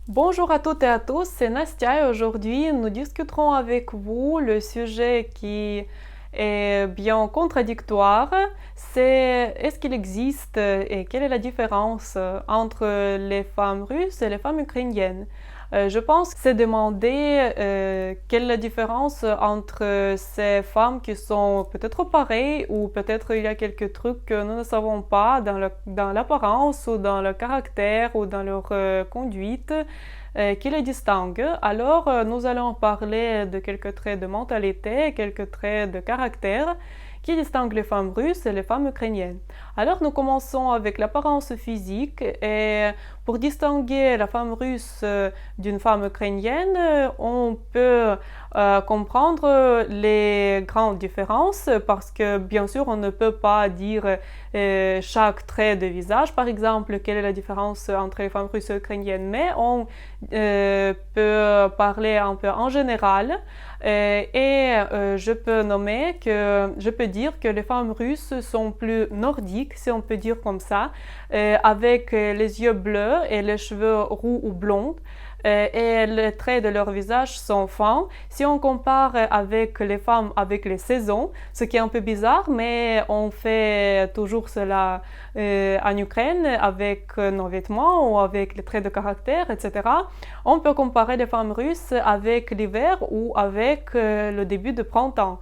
Bonjour à toutes et à tous, c'est Nastia et aujourd'hui nous discuterons avec vous le sujet qui est bien contradictoire. C'est est-ce qu'il existe et quelle est la différence entre les femmes russes et les femmes ukrainiennes? Je pense que c'est demander quelle est la différence entre ces femmes qui sont peut-être pareilles ou peut-être il y a quelques trucs que nous ne savons pas dans l'apparence ou dans le caractère ou dans leur conduite qui les distingue. Alors, nous allons parler de quelques traits de mentalité, quelques traits de caractère qui distinguent les femmes russes et les femmes ukrainiennes. Alors, nous commençons avec l'apparence physique et pour distinguer la femme russe d'une femme ukrainienne, on peut comprendre les grandes différences parce que bien sûr on ne peut pas dire chaque trait de visage, par exemple, quelle est la différence entre les femmes russes et ukrainiennes, mais on peut parler un peu en général je peux dire que les femmes russes sont plus nordiques, si on peut dire comme ça, avec les yeux bleus et les cheveux roux ou blonds. Et les traits de leur visage sont fins. Si on compare avec les femmes avec les saisons, ce qui est un peu bizarre, mais on fait toujours cela en Ukraine avec nos vêtements ou avec les traits de caractère, etc. On peut comparer les femmes russes avec l'hiver ou avec le début du printemps.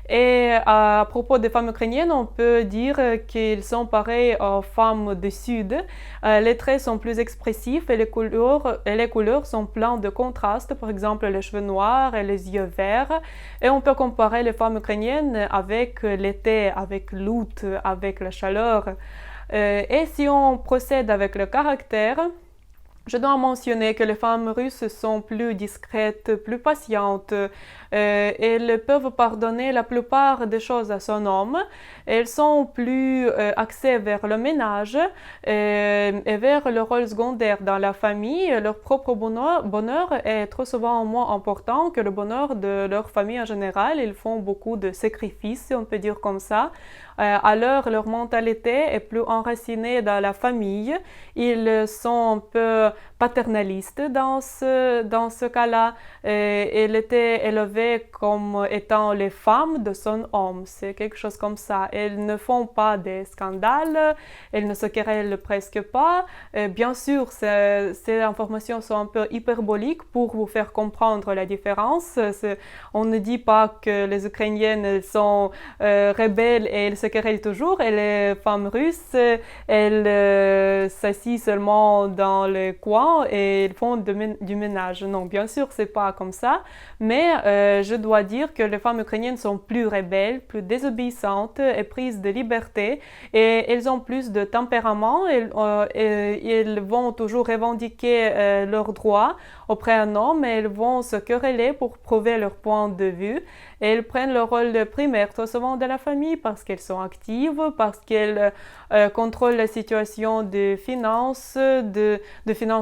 Et à propos des femmes ukrainiennes, on peut dire qu'ils sont pareils aux femmes du Sud. Les traits sont plus expressifs et les couleurs sont pleines de contrastes, par exemple les cheveux noirs et les yeux verts. Et on peut comparer les femmes ukrainiennes avec l'été, avec l'août, avec la chaleur. Et si on procède avec le caractère, je dois mentionner que les femmes russes sont plus discrètes, plus patientes. Elles peuvent pardonner la plupart des choses à son homme. Elles sont plus axées vers le ménage et vers le rôle secondaire dans la famille. Leur propre bonheur est trop souvent moins important que le bonheur de leur famille en général. Ils font beaucoup de sacrifices, si on peut dire comme ça. Alors, leur mentalité est plus enracinée dans la famille. Ils sont un peu paternalistes dans ce cas-là. Elle était élevée comme étant les femmes de son homme. C'est quelque chose comme ça. Elles ne font pas des scandales, elles ne se querellent presque pas. Bien sûr, ces informations sont un peu hyperboliques pour vous faire comprendre la différence. On ne dit pas que les Ukrainiennes sont rebelles et elles se querellent toujours, et les femmes russes, elles s'assient seulement dans le coin et elles font du ménage. Non, bien sûr, c'est pas comme ça, mais je dois dire que les femmes ukrainiennes sont plus rebelles, plus désobéissantes et prises de liberté, et elles ont plus de tempérament. Elles vont toujours revendiquer leurs droits auprès d'un homme, et elles vont se quereller pour prouver leur point de vue. Et elles prennent le rôle de primaire très souvent de la famille parce qu'elles sont actives, parce qu'elles contrôlent la situation de finances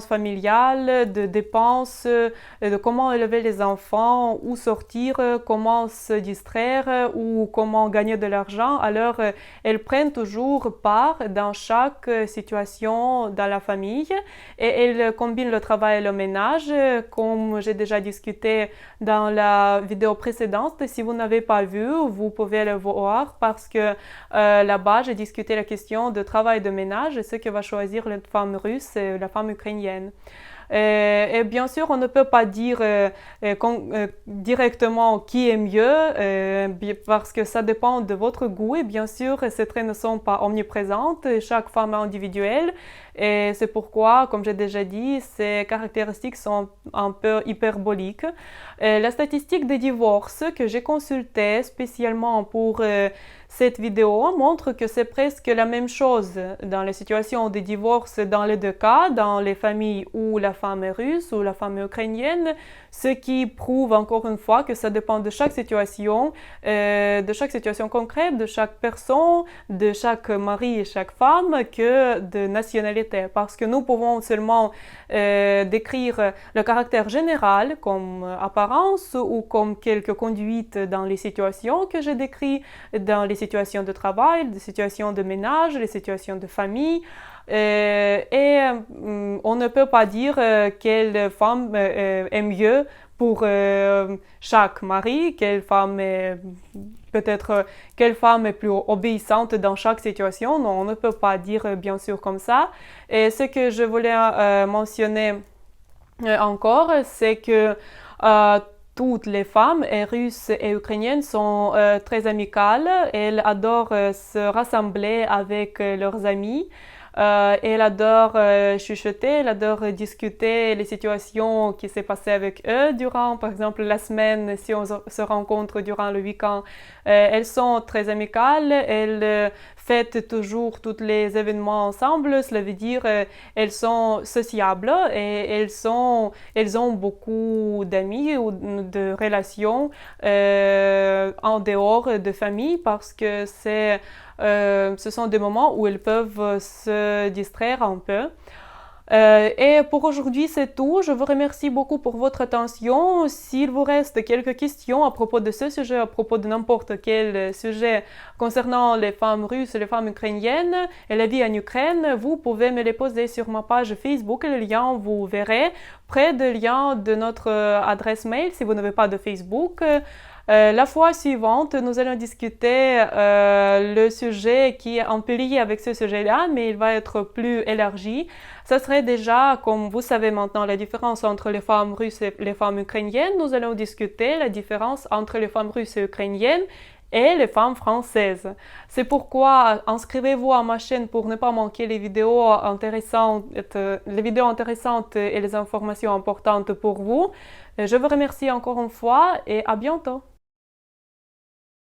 familiales, de dépenses, de comment élever les enfants, où sortir, comment se distraire ou comment gagner de l'argent. Alors, elles prennent toujours part dans chaque situation dans la famille, et elles combinent le travail et le ménage, comme j'ai déjà discuté dans la vidéo précédente. Si vous n'avez pas vu, vous pouvez le voir parce que là-bas, j'ai discuté la question de travail et de ménage et ce que va choisir la femme russe et la femme ukrainienne. Et bien sûr, on ne peut pas dire directement qui est mieux parce que ça dépend de votre goût, et bien sûr, ces traits ne sont pas omniprésentes. Chaque femme est individuelle, et c'est pourquoi, comme j'ai déjà dit, ces caractéristiques sont un peu hyperboliques. La statistique des divorces que j'ai consultée spécialement pour cette vidéo montre que c'est presque la même chose dans les situations de divorce dans les deux cas, dans les familles où la femme est russe ou la femme est ukrainienne, ce qui prouve encore une fois que ça dépend de chaque situation concrète, de chaque personne, de chaque mari et chaque femme, que de nationalité. Parce que nous pouvons seulement décrire le caractère général comme apparence ou comme quelques conduites dans les situations que j'ai décrites, dans les situations de travail, les situations de ménage, les situations de famille. On ne peut pas dire quelle femme est mieux pour chaque mari, quelle femme est plus obéissante dans chaque situation. Non, on ne peut pas dire bien sûr comme ça. Et ce que je voulais mentionner encore, c'est que toutes les femmes, russes et ukrainiennes, sont très amicales. Elles adorent se rassembler avec leurs amis. Elle adore chuchoter, elle adore discuter les situations qui s'est passées avec eux durant, par exemple, la semaine, si on se rencontre durant le week-end. Elles sont très amicales, elles fêtent toujours tous les événements ensemble, cela veut dire elles sont sociables et elles ont beaucoup d'amis ou de relations en dehors de famille parce que ce sont des moments où elles peuvent se distraire un peu. Et pour aujourd'hui, c'est tout. Je vous remercie beaucoup pour votre attention. S'il vous reste quelques questions à propos de ce sujet, à propos de n'importe quel sujet concernant les femmes russes et les femmes ukrainiennes et la vie en Ukraine, vous pouvez me les poser sur ma page Facebook. Le lien, vous verrez près du lien de notre adresse mail si vous n'avez pas de Facebook. La fois suivante, nous allons discuter le sujet qui est un peu lié avec ce sujet-là, mais il va être plus élargi. Ça serait déjà, comme vous savez maintenant, la différence entre les femmes russes et les femmes ukrainiennes. Nous allons discuter la différence entre les femmes russes et ukrainiennes et les femmes françaises. C'est pourquoi inscrivez-vous à ma chaîne pour ne pas manquer les vidéos intéressantes et les informations importantes pour vous. Je vous remercie encore une fois et à bientôt.